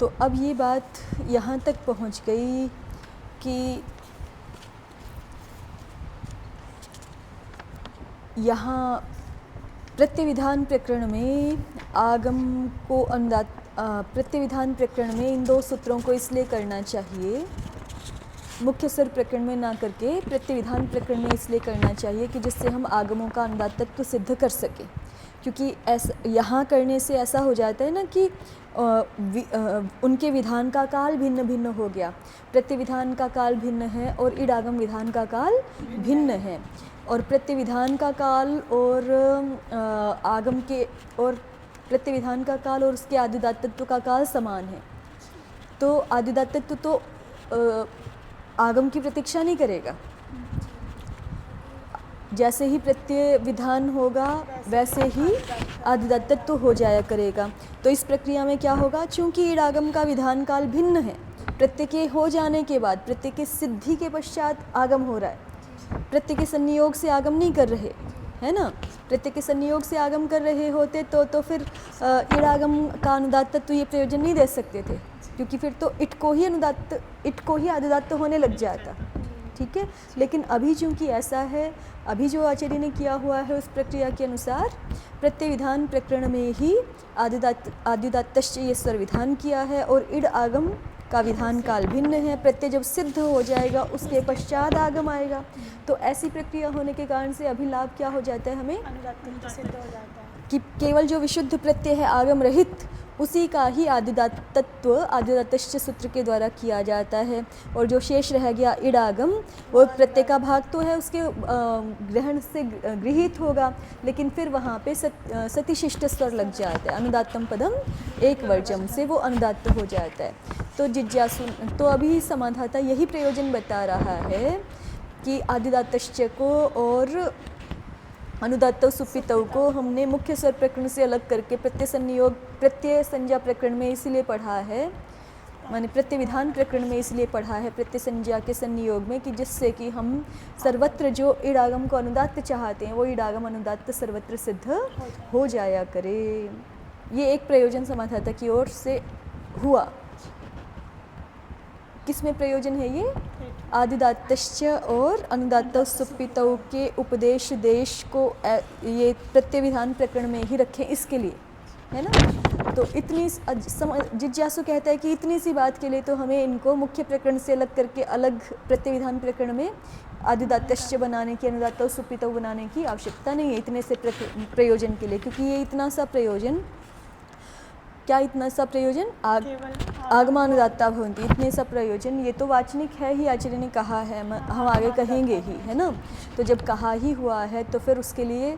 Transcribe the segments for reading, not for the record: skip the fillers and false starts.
तो अब ये बात यहाँ तक पहुँच गई कि यहाँ प्रत्यविधान प्रकरण में आगम को प्रत्यविधान प्रकरण में इन दो सूत्रों को इसलिए करना चाहिए, मुख्य स्वर प्रकरण में ना करके प्रत्यविधान प्रकरण में इसलिए करना चाहिए कि जिससे हम आगमों का अनुदात तत्व सिद्ध कर सकें। क्योंकि ऐसा यहाँ करने से ऐसा हो जाता है ना कि उनके विधान का काल भिन्न भिन्न हो गया। प्रत्यविधान का काल भिन्न है और इडागम विधान का काल भिन्न है, और प्रत्यविधान का काल और आगम के और प्रत्यविधान का काल और उसके आदिदात तत्व का काल समान है। तो आदिदात तत्व तो आगम की प्रतीक्षा नहीं करेगा। जैसे ही प्रत्यय विधान होगा वैसे ही आदिदात तत्व हो जाया करेगा। तो इस प्रक्रिया में क्या होगा, चूंकि इडागम का विधान काल भिन्न है, प्रत्यय के हो जाने के बाद, प्रत्यय के सिद्धि के पश्चात आगम हो रहा है। प्रत्यय के संयोग से आगम नहीं कर रहे, है ना। प्रत्यय के संयोग से आगम कर रहे होते तो फिर इडागम का अनुदात तत्व ये प्रयोजन नहीं दे सकते थे, क्योंकि फिर तो इट को ही आदिदात होने लग जाता। ठीक है, लेकिन अभी चूंकि ऐसा है, अभी जो आचार्य ने किया हुआ है उस प्रक्रिया के अनुसार प्रत्यविधान प्रकरण में ही आदिदात्तश्च ये स्वर विधान किया है, और इड आगम का विधान काल भिन्न है। प्रत्यय जब सिद्ध हो जाएगा उसके पश्चात आगम आएगा। तो ऐसी प्रक्रिया होने के कारण से अभी लाभ क्या हो जाता है हमें, सिद्ध हो जाता है कि केवल जो विशुद्ध प्रत्यय है आगम रहित, उसी का ही आदिदात तत्व आदिदातश्च सूत्र के द्वारा किया जाता है। और जो शेष रह गया इडागम, वो प्रत्यय का भाग तो है, उसके ग्रहण से गृहीत होगा, लेकिन फिर वहाँ पे सतिशिष्ट स्वर लग जाता है। अनुदात्तम पदम एक वर्जम से वो अनुदात्त हो जाता है। तो जिज्ञासु, तो अभी समाधाता यही प्रयोजन बता रहा है कि आदिदातश्च को और अनुदात्तव सुप्पितव को हमने मुख्य स्वर प्रकरण से अलग करके प्रत्यय संज्ञा प्रकरण में इसलिए पढ़ा है, माने प्रत्यविधान प्रकरण में इसलिए पढ़ा है प्रत्यय संज्ञा के संयोग में, कि जिससे कि हम सर्वत्र जो इडागम को अनुदात्त चाहते हैं वो इडागम अनुदात्त सर्वत्र सिद्ध हो जाया करे। ये एक प्रयोजन समाधाता की ओर से हुआ। किसमें प्रयोजन है ये, आदिदात्तश्च और अनुदात्तव सुप्पितव के उपदेश देश को ये प्रत्यविधान प्रकरण में ही रखें, इसके लिए, है ना। तो इतनी जिज्ञासु कहता है कि इतनी सी बात के लिए तो हमें इनको मुख्य प्रकरण से अलग करके अलग प्रत्यविधान प्रकरण में आदिदात्तश्च बनाने की, अनुदात्तव सुप्पितव बनाने की आवश्यकता नहीं है इतने से प्रयोजन के लिए, क्योंकि ये इतना सा प्रयोजन, क्या इतना सा प्रयोजन, आगमानुदात्ता भवन्ति, इतने सा प्रयोजन, ये तो वाचनिक है ही, आचार्य ने कहा है, हम आगे कहेंगे ही, है ना। तो जब कहा ही हुआ है तो फिर उसके लिए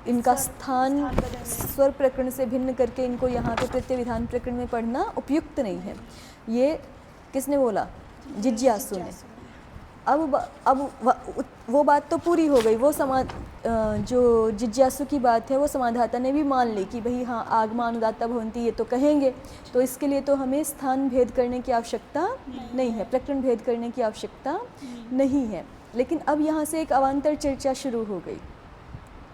इनका स्थान स्वर प्रकरण से भिन्न करके इनको यहाँ पे प्रत्यविधान प्रकरण में पढ़ना उपयुक्त नहीं है। ये किसने बोला, जिज्ञासु ने। अब वो बात तो पूरी हो गई, वो जो जिज्ञासु की बात है वो समाधाता ने भी मान ली कि भाई हाँ आगमानुदात्ता भवन्ति ये तो कहेंगे, तो इसके लिए तो हमें स्थान भेद करने की आवश्यकता नहीं है, प्रकरण भेद करने की आवश्यकता नहीं है। लेकिन अब यहाँ से एक अवान्तर चर्चा शुरू हो गई।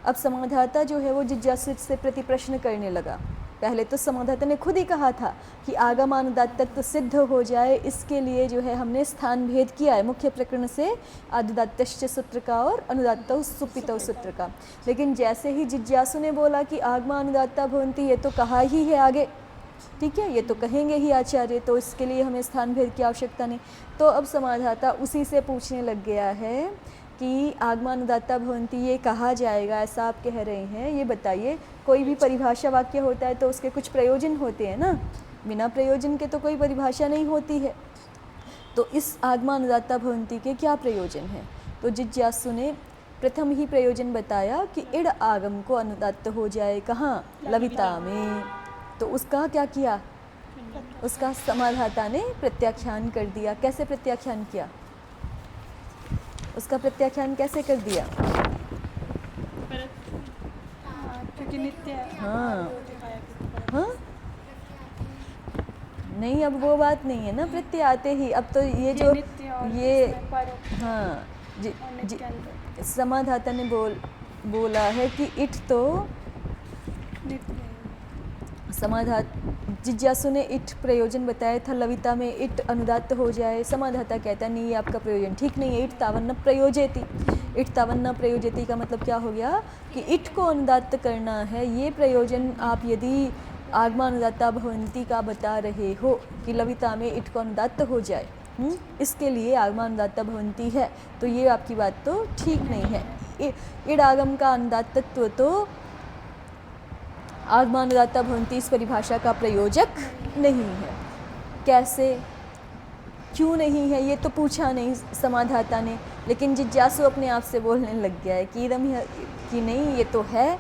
अब समाधाता जो है वो जिज्ञासु से प्रति प्रश्न करने लगा। पहले तो समाधाता ने खुद ही कहा था कि आगमानुदात्त तत्व सिद्ध हो जाए, इसके लिए जो है हमने स्थान भेद किया है मुख्य प्रकरण से आदिदात्तश्च सूत्र का और अनुदात्तव सुप्पितव सूत्र का। लेकिन जैसे ही जिज्ञासु ने बोला कि आगमानुदात्ता भवन्ति ये तो कहा ही है आगे, ठीक है, ये तो कहेंगे ही आचार्य, तो इसके लिए हमें स्थान भेद की आवश्यकता नहीं। तो अब समाधाता उसी से पूछने लग गया है कि आगमानुदात्ता भवन्ति ये कहा जाएगा, ऐसा आप कह रहे हैं, ये बताइए। कोई भी परिभाषा वाक्य होता है तो उसके कुछ प्रयोजन होते हैं ना, बिना प्रयोजन के तो कोई परिभाषा नहीं होती है। तो इस आगमानुदात्ता भवन्ति के क्या प्रयोजन हैं? तो जिज्ञासु ने प्रथम ही प्रयोजन बताया कि इड आगम को अनुदात्त हो जाए, कहाँ, लविता में। तो उसका क्या किया, उसका समाधाता ने प्रत्याख्यान कर दिया। कैसे प्रत्याख्यान किया, उसका प्रत्याख्यान कैसे कर दिया? क्योंकि नित्य, हाँ हाँ, नहीं, अब वो बात नहीं है ना, प्रत्यय आते ही। अब तो ये जो ये हाँ समाधाता ने बोला है कि इट तो जिज्ञासु ने इट प्रयोजन बताया था, लविता में इट अनुदात्त हो जाए। समाधाता कहता है नहीं, ये आपका प्रयोजन ठीक नहीं है। इट तावन्न प्रयोजेति, इट तावन्न प्रयोजेति का मतलब क्या हो गया कि इट को अनुदात्त करना है। ये प्रयोजन आप यदि आगमानुदात्ता भवन्ति का बता रहे हो कि लविता में इट को अनुदात्त हो जाए, इसके लिए आगमानुदात्ता भवन्ति है, तो ये आपकी बात तो ठीक नहीं है। इड आगम का अनुदात्तत्व तो आगमानुदात्ता भवन्ति इस परिभाषा का प्रयोजक नहीं है। कैसे, क्यों नहीं है, ये तो पूछा नहीं समाधाता ने, लेकिन जिज्ञासु अपने आप से बोलने लग गया है कि इदम कि नहीं, ये तो है,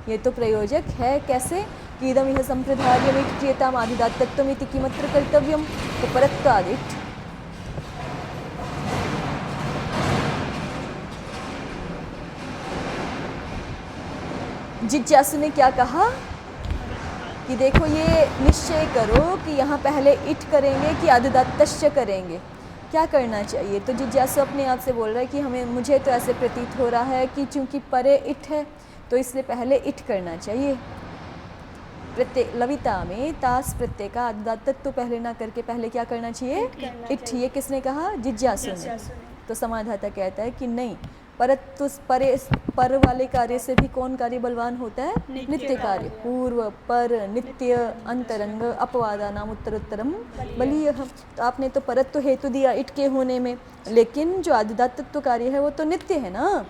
ये तो प्रयोजक है। कैसे कि इदम यह संप्रदायमिट क्रियताम आदिदात्तत्वमिति किमत्र कर्तव्यम, तो परत्वादिट। जिज्ञासु ने क्या कहा कि देखो ये निश्चय करो कि यहाँ पहले इट करेंगे कि आदिदात्तश्च करेंगे, क्या करना चाहिए। तो जिज्ञासु अपने आप से बोल रहा है कि मुझे तो ऐसे प्रतीत हो रहा है कि चूंकि परे इट है तो इसलिए पहले इट करना चाहिए। प्रत्यय लविता में तास प्रत्यय का आदिदात्तत्व तो पहले ना करके पहले क्या करना चाहिए, इट। ये किसने कहा, जिज्ञासु ने। तो समाधाता कहता है कि नहीं, परंतु पर वाले कार्य से भी कौन कार्य बलवान होता है, नित्य कार्य। पूर्व पर नित्य अंतरंग अपवादा नाम उत्तरोत्तरम बलीय। तो आपने तो परत्व हेतु दिया इट के होने में, लेकिन जो आदिदात्तत्व कार्य है वो तो नित्य है ना,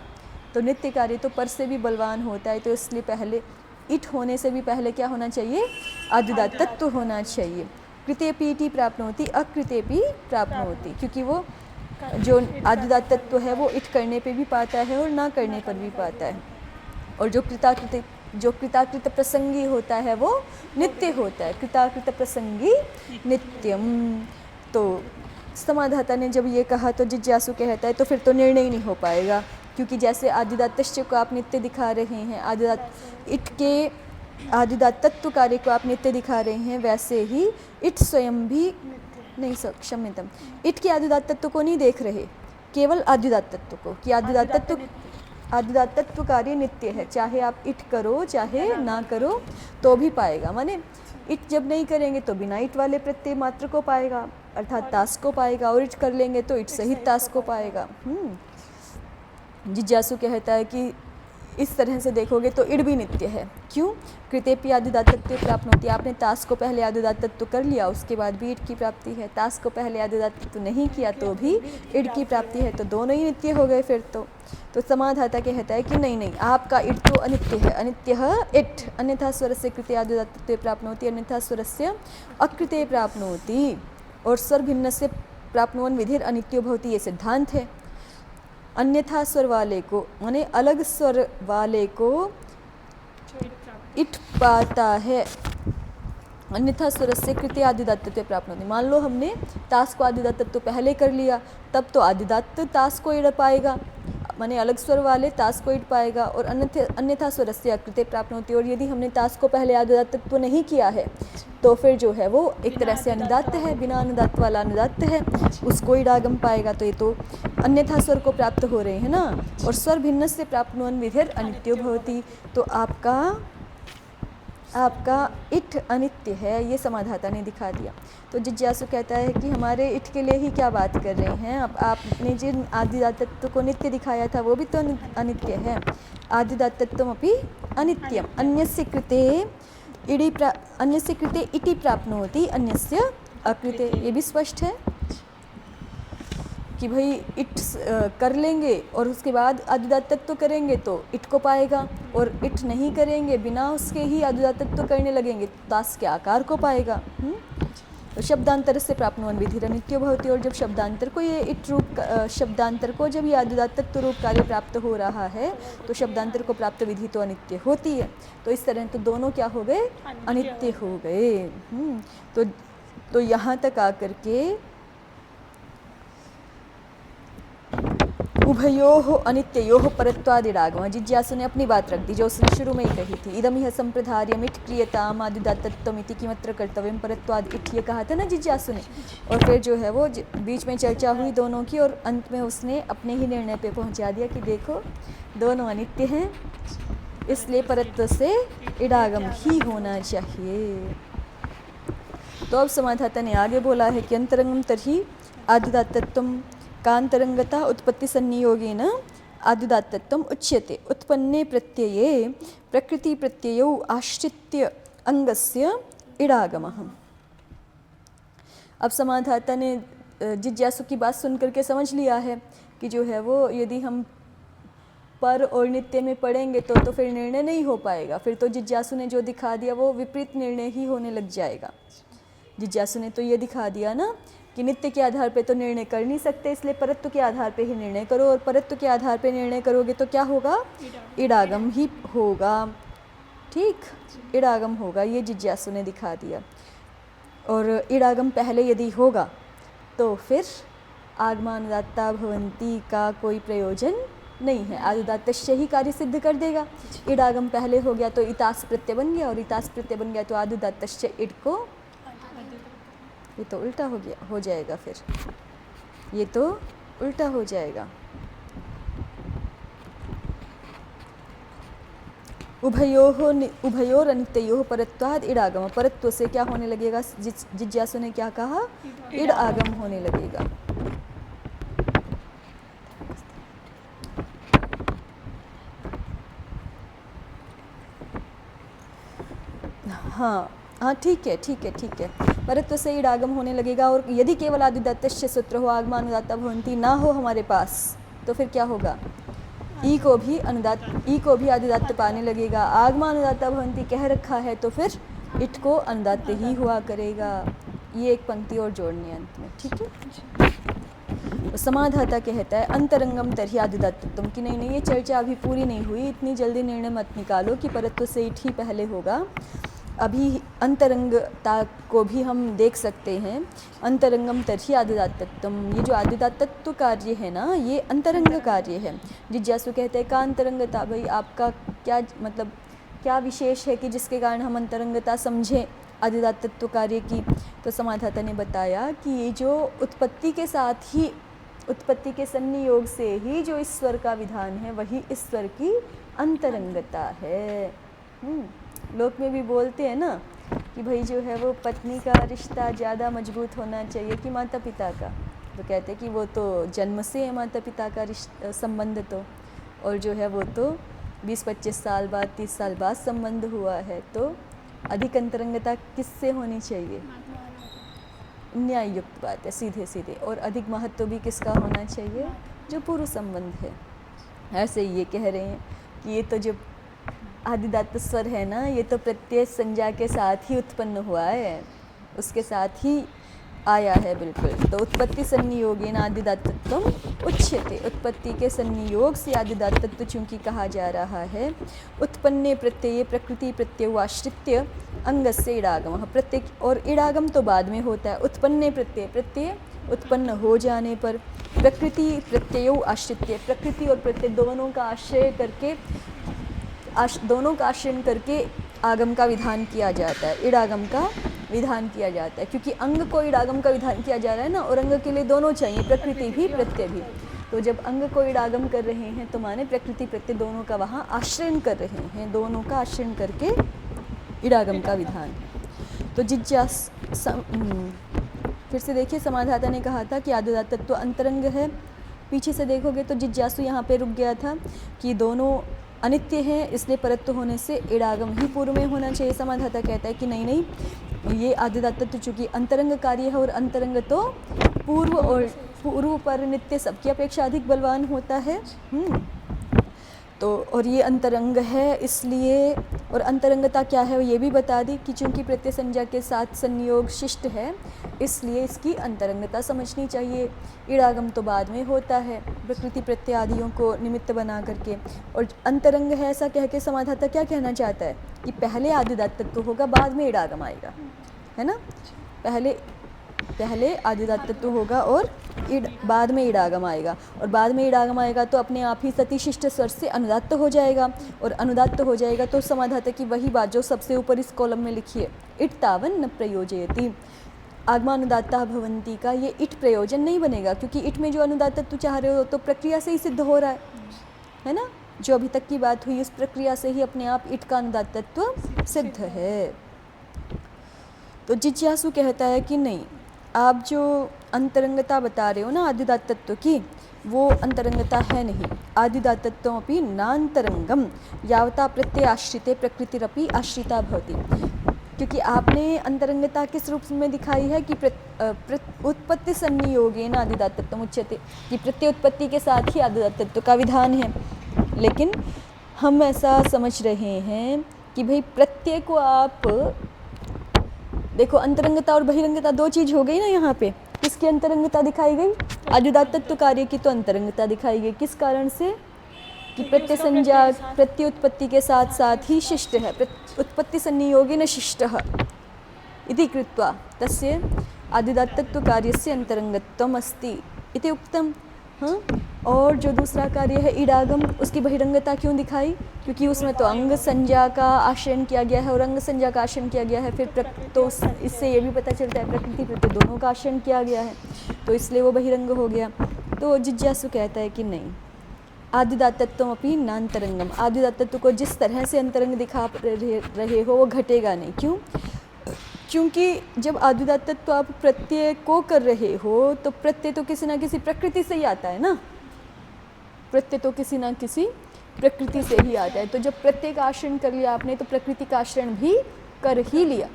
तो नित्य कार्य तो पर से भी बलवान होता है। तो इसलिए पहले इट होने से भी पहले क्या होना चाहिए, आदिदात्तत्व होना चाहिए। कृतेपि इति प्राप्नोति अकृतेपि प्राप्नोति, क्योंकि वो जो आदिदात्तत्व है वो इट करने पे भी पाता है और ना करने पर भी पाता है। और जो कृताकृत प्रसंगी होता है वो नित्य होता है। कृताकृत प्रसंगी नित्यम। तो समाधाता ने जब ये कहा तो जिज्ञासु कहता है तो फिर तो निर्णय ही नहीं हो पाएगा, क्योंकि जैसे आदिदात्तश्च को आप नित्य दिखा रहे हैं, इट के आदिदात्तत्व कार्य को आप नित्य दिखा रहे हैं, वैसे ही इट स्वयं भी नहीं, क्षम्यतम, इट के आदिदात्तत्व को नहीं देख रहे, केवल आदिदात्तत्व को, कि आदिदात्तत्व कार्य नित्य है। चाहे आप इट करो चाहे ना करो तो भी पाएगा। माने इट जब नहीं करेंगे तो बिना इट वाले प्रत्यय मात्र को पाएगा, अर्थात तास को पाएगा, और इट कर लेंगे तो इट सहित तास को पाएगा। जिज्ञासु कहता है कि इस तरह से देखोगे तो इड भी नित्य है। क्यों, कृतेपि आदिदात्तत्व प्राप्त होती है। आपने तास को पहले आदिदात्तत्व कर लिया, उसके बाद भी इड की प्राप्ति है। तास को पहले आदिदात्तत्व नहीं किया तो भी इड की प्राप्ति है, तो दोनों ही नित्य हो गए फिर तो समाधाता कहता है कि नहीं, आपका इड तो अनित्य है। अनित्य इट, अन्यथा स्वरस्य कृते आदिदात्तत्व प्राप्नोति, अन्यथा स्वरस्य अकृते प्राप्नोति। और स्वर भिन्न से प्राप्नुवन विधिर अनित्यो भवति, ये सिद्धांत है। अन्यथा स्वर वाले को, माने अलग स्वर वाले को इट पाता है। अन्यथा स्वरस्य कृते आदिदात्तत्व प्राप्त होती। मान लो हमने तास को आदिदात्तत्व पहले कर लिया, तब तो आदिदात्त तास को इड़ पाएगा, माने अलग स्वर वाले तास को इड़ पाएगा, और अन्यथा स्वरस्य अकृते प्राप्त होती। और यदि हमने तास को पहले आदिदात्तत्व नहीं किया है तो फिर जो है वो एक तरह से अनुदात्त है, बिना अनुदात्त वाला अनुदात्त है, उसको इडागम पाएगा। तो ये तो अन्यथा स्वर को प्राप्त हो रहे हैं ना। और स्वर भिन्न से प्राप्नुवन विधिर अनित्यो भवति, तो आपका इट अनित्य है, ये समाधाता ने दिखा दिया। तो जिज्ञासु कहता है कि हमारे इट के लिए ही क्या बात कर रहे हैं, अब आपने जिन आदिदात्तत्व को नित्य दिखाया था वो भी तो अनित्य है। आदिदात्तत्वमपि अनित्यम, अन्यस्य कृते इति प्राप्नोति, अन्यस्य अकृते। ये भी स्पष्ट है कि भाई इट कर लेंगे और उसके बाद आदिदात्तत्व करेंगे तो इट को पाएगा, और इट नहीं करेंगे बिना उसके ही आदिदात्तत्व करने लगेंगे तो दास के आकार को पाएगा। तो शब्दांतर से प्राप्नुवन विधिर अनित्यो भवति। और जब शब्दांतर को ये इट रूप शब्दांतर को जब ये आदिदात्तत्व रूप कार्य प्राप्त हो रहा है तो शब्दांतर को प्राप्त विधि तो अनित्य होती है। तो इस तरह तो दोनों क्या हो गए, अनित्य हो गए। तो यहाँ तक आकर के उभयोः अनित्योः परत्वादिरागम। जिज्ञासु ने अपनी बात रख दी जो उसने शुरू में ही कही थी, इदम यह संप्रदार्यमिट क्रियताम आदिदात्तत्वमिति किमत्र कर्तव्यम परत्वाद इट, ये कहा था ना जिज्ञासु ने। और फिर जो है वो बीच में चर्चा हुई दोनों की, और अंत में उसने अपने ही निर्णय पे पहुंचा दिया कि देखो दोनों अनित्य हैं, इसलिए परत्व से इडागम ही होना चाहिए। तो अब समाधाता ने आगे बोला है कि अंतरंगम तर्हि आदिदात्तत्वं कांतरंगता उत्पत्ति संनियोगेन आदिदात्तत्वम उच्यते। उत्पन्ने प्रत्यये प्रकृति प्रत्ययौ आश्रित्य अंगस्य इडागमः। अब समाधाता ने जिज्ञासु की बात सुन करके समझ लिया है कि जो है वो यदि हम पर और नित्य में पढ़ेंगे तो फिर निर्णय नहीं हो पाएगा, फिर तो जिज्ञासु ने जो दिखा दिया वो विपरीत निर्णय ही होने लग जाएगा। जिज्ञासु ने तो ये दिखा दिया ना कि नित्य के आधार पे तो निर्णय कर नहीं सकते, इसलिए परत्व के आधार पे ही निर्णय करो, और परत्व के आधार पे निर्णय करोगे तो क्या होगा, इडागम ही होगा। ठीक, इडागम होगा, ये जिज्ञासु ने दिखा दिया। और इडागम पहले यदि होगा तो फिर आगमानुदात्ता भवन्ति का कोई प्रयोजन नहीं है, आदुदात्तस्य ही कार्य सिद्ध कर देगा। इडागम पहले हो गया तो इतास प्रत्यय बन गया, और इतास प्रत्यय बन गया तो आदुदात्तस्य इड को, ये तो उल्टा हो जाएगा, फिर ये तो उल्टा हो जाएगा। उभयोर अनित्ययोः परत्वाद इडागम, परत्व से क्या होने लगेगा, जिज्ञासु ने क्या कहा, इड आगम होने लगेगा। हाँ ठीक है, परत्व से इडागम होने लगेगा। और यदि केवल आदिदात्तस्य सूत्र हो, आगमानुदात्ता भवन्ति ना हो हमारे पास, तो फिर क्या होगा, ई को भी आदिदात्त पाने लगेगा। आगमानुदात्ता भवन्ति कह रखा है तो फिर इट को अनुदात्त ही हुआ करेगा। ये एक पंक्ति और जोड़नी है अंत में, ठीक है। तो समाधाता कहता है अंतरंगम तर्हि आदिदात्तत्वम, कि नहीं ये चर्चा अभी पूरी नहीं हुई, इतनी जल्दी निर्णय मत निकालो कि परत्व से इट ही पहले होगा। अभी अंतरंगता को भी हम देख सकते हैं। अंतरंगम तर्हि आदिदात्तत्वम, ये जो आदिदात्तत्व कार्य है ना, ये अंतरंग कार्य है। जिज्ञासु कहते हैं का अंतरंगता, भाई आपका क्या मतलब, क्या विशेष है कि जिसके कारण हम अंतरंगता समझें आदिदात्तत्व कार्य की। तो समाधाता ने बताया कि ये जो उत्पत्ति के साथ ही, उत्पत्ति के संनियोग से ही जो ईश्वर का विधान है, वही ईश्वर की अंतरंगता है। लोक में भी बोलते हैं ना कि भाई जो है वो पत्नी का रिश्ता ज़्यादा मजबूत होना चाहिए कि माता पिता का, तो कहते हैं कि वो तो जन्म से है माता पिता का संबंध, तो और जो है वो तो 20-25 साल बाद, 30 साल बाद संबंध हुआ है, तो अधिक अंतरंगता किससे होनी चाहिए, न्याय युक्त बात है, सीधे। और अधिक महत्व भी किसका होना चाहिए, जो पूर्व संबंध है। ऐसे ये कह रहे हैं कि ये तो जो आदिदात्त स्वर है ना, ये तो प्रत्यय संज्ञा के साथ ही उत्पन्न हुआ है, उसके साथ ही आया है बिल्कुल। तो उत्पत्ति संनियोगेन आदिदात्तत्वम उच्यते, उत्पत्ति के संनियोग से आदिदात्तत्व चूँकि कहा जा रहा है। उत्पन्ने प्रत्यये प्रकृति प्रत्यय आश्रित्य अंगस्य इडागम, प्रत्यय और इडागम तो बाद में होता है। उत्पन्ने प्रत्यय उत्पन्न हो जाने पर, प्रकृति प्रत्यय आश्रित्य, प्रकृति और प्रत्यय दोनों का आश्रय करके, दोनों का आश्रय करके आगम का विधान किया जाता है, इडागम का विधान किया जाता है। क्योंकि अंग को इडागम का विधान किया जा रहा है ना, और अंग के लिए दोनों चाहिए, प्रकृति भी प्रत्यय भी। तो जब अंग को इडागम कर रहे हैं तो माने प्रकृति प्रत्यय दोनों का वहाँ आश्रय कर रहे हैं, दोनों का आश्रय करके इडागम का विधान है। तो फिर से देखिए, समाधाता ने कहा था कि आदिदात्तत्व अंतरंग है। पीछे से देखोगे तो जिज्ञासु यहाँ पे रुक गया था कि दोनों अनित्य है, इसलिए परत्व होने से इडागम ही पूर्व में होना चाहिए। समाधाता कहता है कि नहीं, ये आदिदात्तत्व चूँकि अंतरंग कार्य है, और अंतरंग तो पूर्व पर नित्य सबकी अपेक्षा अधिक बलवान होता है। तो और ये अंतरंग है, इसलिए, और अंतरंगता क्या है ये भी बता दी कि चूँकि प्रत्यय संज्ञा के साथ संयोग शिष्ट है, इसलिए इसकी अंतरंगता समझनी चाहिए। इडागम तो बाद में होता है प्रकृति प्रत्यय आदियों को निमित्त बना करके। और अंतरंग है ऐसा कह के समाधाता क्या कहना चाहता है कि पहले आदिदात्तत्व होगा, बाद में इडागम आएगा, है ना। पहले आदिदात्तत्व होगा और बाद में इडागम आएगा, और बाद में इडागम आएगा तो अपने आप ही सतिशिष्ट स्वर से अनुदात्त हो जाएगा, और अनुदात्त हो जाएगा तो समाधाता की वही बात जो सबसे ऊपर इस कॉलम में लिखी है, इट तावन न प्रयोजयति। आगमानुदात्ता भवन्ति का ये इट प्रयोजन नहीं बनेगा, क्योंकि इट में जो अनुदात्तत्व चाह रहे हो तो प्रक्रिया से ही सिद्ध हो रहा है ना। जो अभी तक की बात हुई उस प्रक्रिया से ही अपने आप इट का अनुदात्तत्व सिद्ध है। तो जिज्ञासु कहता है कि नहीं, आप जो अंतरंगता बता रहे हो ना आदिदात तत्व की, वो अंतरंगता है नहीं। आदिदात तत्वम अपि नांतरंगम यावता प्रत्यय आश्रिते प्रकृतिरपि आश्रिता भवति। क्योंकि आपने अंतरंगता किस रूप में दिखाई है कि उत्पत्ति संनियोगेन आदिदात तत्वम उच्यते, कि प्रत्यय उत्पत्ति के साथ ही आदिदात तत्व का विधान है। लेकिन हम ऐसा समझ रहे हैं कि भाई प्रत्यय को आप देखो, अंतरंगता और बहिरंगता दो चीज़ हो गई ना यहाँ पे। किसकी अंतरंगता दिखाई गई? आदिदात तत्व कार्य की तो अंतरंगता दिखाई गई। किस कारण से? कि प्रत्यय संज्ञा प्रत्यय उत्पत्ति के साथ साथ ही शिष्ट है, उत्पत्ति संनियोगेन शिष्टः इति कृत्वा तस्य आदिदात तत्व कार्यस्य अंतरंगत्वम अस्ति इति उक्तम। हाँ, और जो दूसरा कार्य है इडागम, उसकी बहिरंगता क्यों दिखाई? क्योंकि उसमें तो अंग संज्ञा का आश्रयन किया गया है और अंग संज्ञा का आश्रयन किया गया है। फिर तो इससे ये भी पता चलता है प्रकृति प्रत्यय दोनों का आश्रयन किया गया है, तो इसलिए वो बहिरंग हो गया। तो जिज्ञासु कहता है कि नहीं, आदिदात तत्वम अपि नांतरंगम, आदिदात तत्व को जिस तरह से अंतरंग दिखा रहे हो वो घटेगा नहीं। क्यों? क्योंकि जब आदिदात तत्व आप प्रत्यय को कर रहे हो तो प्रत्यय तो किसी ना किसी प्रकृति से ही आता है ना, प्रत्यय तो किसी ना किसी प्रकृति से ही आता है। तो जब प्रत्यय का आश्रयण कर लिया आपने तो प्रकृति का आश्रयण भी कर ही लिया,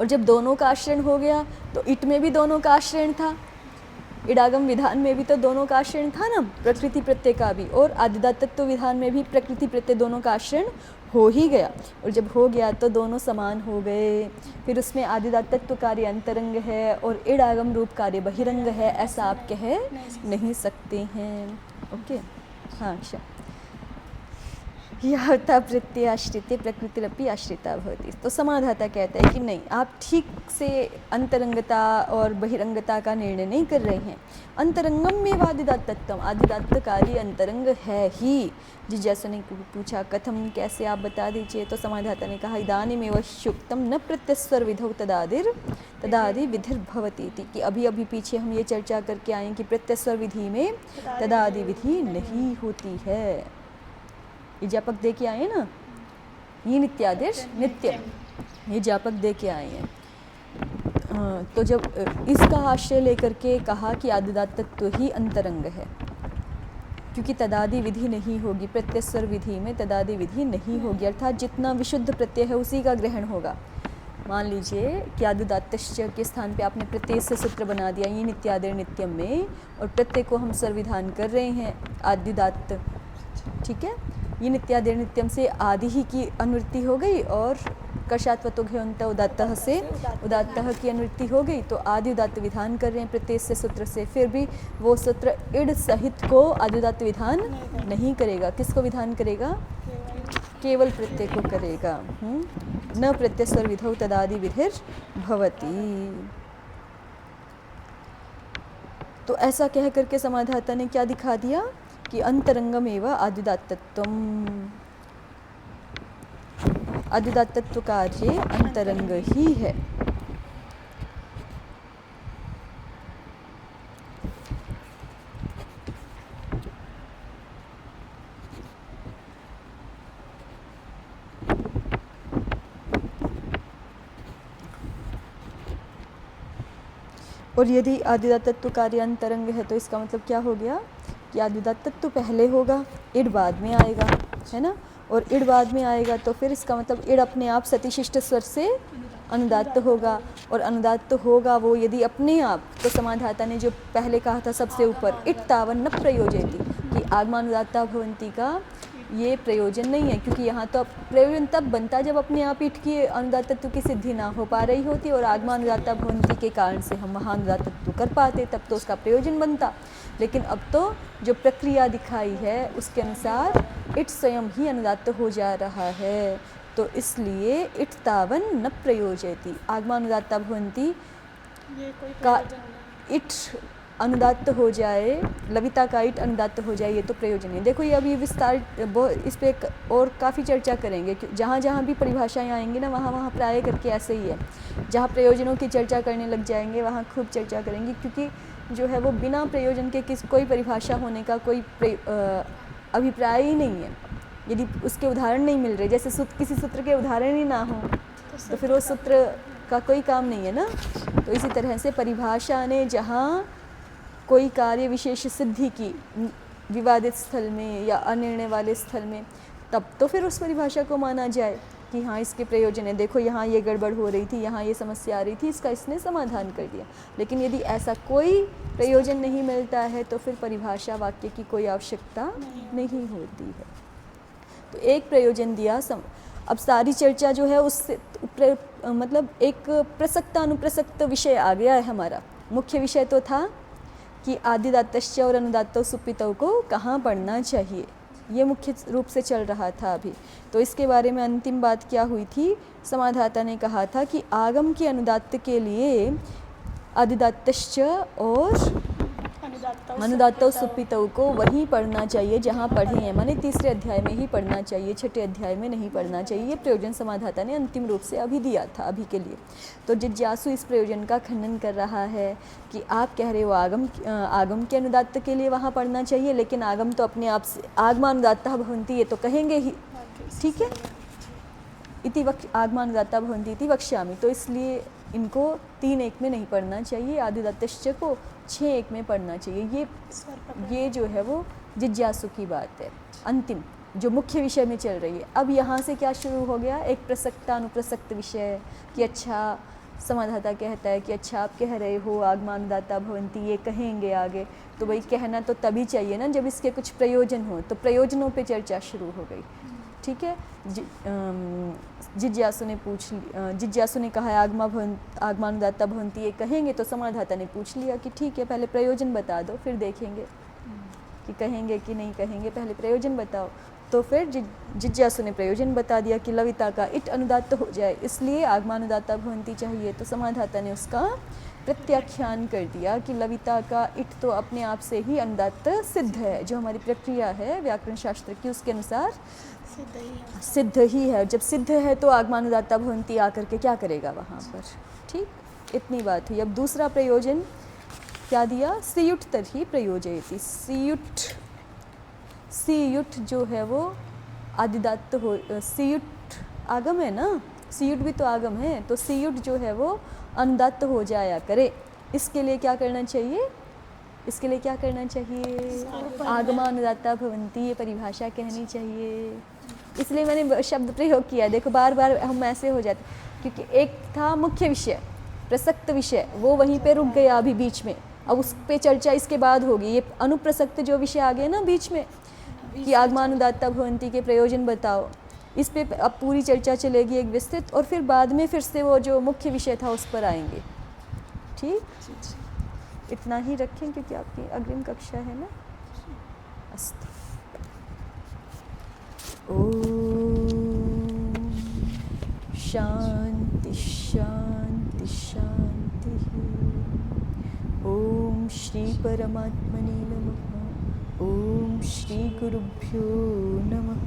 और जब दोनों का आश्रयण हो गया तो इट में भी दोनों का आश्रयण था, इडागम विधान में भी तो दोनों का आश्रयण था ना, प्रकृति प्रत्यय का भी, और आदिदात तत्व विधान में भी प्रकृति प्रत्यय दोनों का आश्रयण हो ही गया। और जब हो गया तो दोनों समान हो गए। फिर उसमें आदिदात तत्व कार्य अंतरंग है और इडागम रूप कार्य बहिरंग है, ऐसा आप कह नहीं सकते हैं। ओके, हाँ, अच्छा। यावता प्रत्यय आश्रिते प्रकृतिरपि आश्रिता भवति। तो समाधाता कहता है कि नहीं, आप ठीक से अंतरंगता और बहिरंगता का निर्णय नहीं कर रहे हैं। अंतरंगम में आदिदात तत्वम, आदिदात कार्य अंतरंग है ही। जिज्ञासु ने पूछा कथम, कैसे आप बता दीजिए। तो समाधाता ने कहा इदानीमेव शुक्तम न प्रत्यस्वर विधौ तदादि विधिर्भवति, कि अभी अभी पीछे हम ये चर्चा करके आए कि प्रत्यस्वर विधि में तदादि विधि नहीं होती है। ये ज्ञापक दे के आए ना, ये नित्यादेश नित्यम, ये ज्ञापक दे के आए हैं। तो जब इसका आश्रय लेकर के कहा कि आदिदात तत्व ही अंतरंग है, क्योंकि तदादि विधि नहीं होगी, प्रत्यस्वर विधि में तदादि विधि नहीं होगी, अर्थात जितना विशुद्ध प्रत्यय है उसी का ग्रहण होगा। मान लीजिए कि आदिदातश्च के स्थान पे आपने प्रत्यय से सूत्र बना दिया ये नित्यादेर नित्यम में, और प्रत्यय को हम सर्वविधान कर रहे हैं आदिदात, ठीक है। ये नित्यादेर नित्यम से आदि ही की अनुवृत्ति हो गई और कर्षात्वतो घ्यंत उदात्तः से उदात्तः की अनुवृत्ति हो गई, तो आदि उदात्त विधान कर रहे हैं प्रत्यय से सूत्र से। फिर भी वो सूत्र इड सहित को आदि उदात्त विधान नहीं करेगा। किसको विधान करेगा? केवल प्रत्यय को करेगा। न प्रत्यस्वर विधौ तदादि विधिर भवति। तो ऐसा कह करके समाधाता ने क्या दिखा दिया कि अंतरंगमेव आदिदात तत्वम, आदिदात तत्व कार्य अंतरंग ही है। और यदि आदिदात तत्व कार्य अंतरंग है तो इसका मतलब क्या हो गया कि आदिदात तत्व पहले होगा, इड बाद में आएगा, है ना। और इड बाद में आएगा तो फिर इसका मतलब इड अपने आप सतिशिष्ट स्वर से अनुदात्त होगा, और अनुदात्त होगा वो यदि अपने आप, तो समाधाता ने जो पहले कहा था सबसे ऊपर इट तावन न प्रयोजयति, कि आगमानुदात्ता भवंती का ये प्रयोजन नहीं है, क्योंकि यहाँ तो प्रयोजन तब बनता जब अपने आप इट की अनुदात तत्व की सिद्धि ना हो पा रही होती और आगमानुदात्ता भवंती के कारण से हम वहाँ अनुदात तत्व कर पाते, तब तो उसका प्रयोजन बनता। लेकिन अब तो जो प्रक्रिया दिखाई है उसके अनुसार इट स्वयं ही अनुदात्त हो जा रहा है, तो इसलिए इट तावन न प्रयोजयति, आगमानुदात्ता भवंती का इट अनुदात्त हो जाए, लविता का इट अनुदात्त हो जाए, ये तो प्रयोजन है। देखो ये अभी विस्तार इस पर और काफ़ी चर्चा करेंगे, जहाँ जहाँ भी परिभाषाएं आएंगी ना वहाँ वहाँ प्राय करके ऐसे ही है। जहाँ प्रयोजनों की चर्चा करने लग जाएंगे वहाँ खूब चर्चा करेंगे, क्योंकि जो है वो बिना प्रयोजन के कोई परिभाषा होने का कोई अभिप्राय ही नहीं है। यदि उसके उदाहरण नहीं मिल रहे, जैसे किसी सूत्र के उदाहरण ही ना हो तो फिर वो सूत्र का कोई काम नहीं है ना। तो इसी तरह से परिभाषा ने जहाँ कोई कार्य विशेष सिद्धि की विवादित स्थल में या अनिर्णय वाले स्थल में, तब तो फिर उस परिभाषा को माना जाए कि हाँ इसके प्रयोजन है, देखो यहाँ ये गड़बड़ हो रही थी, यहाँ ये समस्या आ रही थी, इसका इसने समाधान कर दिया। लेकिन यदि ऐसा कोई प्रयोजन नहीं मिलता है तो फिर परिभाषा वाक्य की कोई आवश्यकता नहीं होती है। तो एक प्रयोजन दिया अब सारी चर्चा जो है उससे मतलब एक प्रसक्त अनुप्रसक्त विषय आ गया है हमारा। मुख्य विषय तो था कि आदिदातश्च और अनुदात्तौ सुप्पितौ को कहाँ पढ़ना चाहिए, ये मुख्य रूप से चल रहा था अभी। तो इसके बारे में अंतिम बात क्या हुई थी, समाधाता ने कहा था कि आगम के अनुदात्त के लिए आदिदातश्च और अनुदात्तौ सुप्पितौ को वहीं पढ़ना चाहिए जहाँ पढ़े हैं, माने तीसरे अध्याय में ही पढ़ना चाहिए, छठे अध्याय में नहीं पढ़ना चाहिए। ये प्रयोजन समाधाता ने अंतिम रूप से अभी दिया था अभी के लिए। तो जिज्ञासु इस प्रयोजन का खंडन कर रहा है कि आप कह रहे हो आगम के अनुदात्त के लिए वहाँ पढ़ना चाहिए, लेकिन आगम तो अपने आप से आगमानुदात्तः भवन्ति ये तो कहेंगे ही, ठीक है, इति आगमानुदात्तः भवन्ति इति वक्ष्यामि। तो इसलिए इनको 3-1 में नहीं पढ़ना चाहिए, आदिदातश्च को 6-1 में पढ़ना चाहिए। ये जो है वो जिज्ञासु की बात है, अंतिम जो मुख्य विषय में चल रही है। अब यहाँ से क्या शुरू हो गया, एक प्रसक्तानुप्रसक्त विषय कि अच्छा समाधाता कहता है कि अच्छा आप कह रहे हो आगमानुदात्तः भवन्ति, ये कहेंगे आगे, तो भाई कहना तो तभी चाहिए ना जब इसके कुछ प्रयोजन हो। तो प्रयोजनों पे चर्चा शुरू हो गई, ठीक है। जिज्ञासु ने कहा आगमानुदात्तः भवन्ति ये कहेंगे, तो समाधाता ने पूछ लिया कि ठीक है पहले प्रयोजन बता दो फिर देखेंगे कि कहेंगे कि नहीं कहेंगे, पहले प्रयोजन बताओ। तो फिर जिज्ञासु ने प्रयोजन बता दिया कि लविता का इट अनुदात्त हो जाए, इसलिए आगमानुदात्तः भवन्ति चाहिए। तो समाधाता ने उसका प्रत्याख्यान कर दिया कि लविता का इट तो अपने आप से ही अनुदात्त सिद्ध है, जो हमारी प्रक्रिया है व्याकरण शास्त्र की उसके अनुसार सिद्ध ही है। जब सिद्ध है तो आगमानुदात्तः भवन्ति आकर के क्या करेगा वहाँ पर, ठीक, इतनी बात हुई। अब दूसरा प्रयोजन क्या दिया, सीयुट तर्हि प्रयोजयति। सीयुट जो है वो आदिदात्त हो, सीयुट आगम है ना, सीयुट भी तो आगम है, तो सीयुट जो है वो अनुदात्त हो जाया करे। इसके लिए क्या करना चाहिए, इसके लिए क्या करना चाहिए, आगमानुदात्तः भवन्ति ये परिभाषा कहनी चाहिए। इसलिए मैंने शब्द प्रयोग किया, देखो बार बार हम ऐसे हो जाते, क्योंकि एक था मुख्य विषय प्रसक्त विषय, वो वहीं पे रुक गया अभी बीच में, अब उस पे चर्चा इसके बाद होगी। ये अनुप्रसक्त जो विषय आ गए ना बीच में कि आगमानुदात्तः भवन्ति के प्रयोजन बताओ, इस पे अब पूरी चर्चा चलेगी एक विस्तृत, और फिर बाद में फिर से वो जो मुख्य विषय था उस पर आएंगे, ठीक। इतना ही रखें क्योंकि आपकी अग्रिम कक्षा है ना। अस्तु। ओम शांति शांति शांति। ओम श्री परमात्मने नमः। ओम श्री गुरुभ्यो नमः।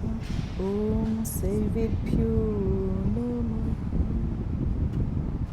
ओम सर्वेभ्यो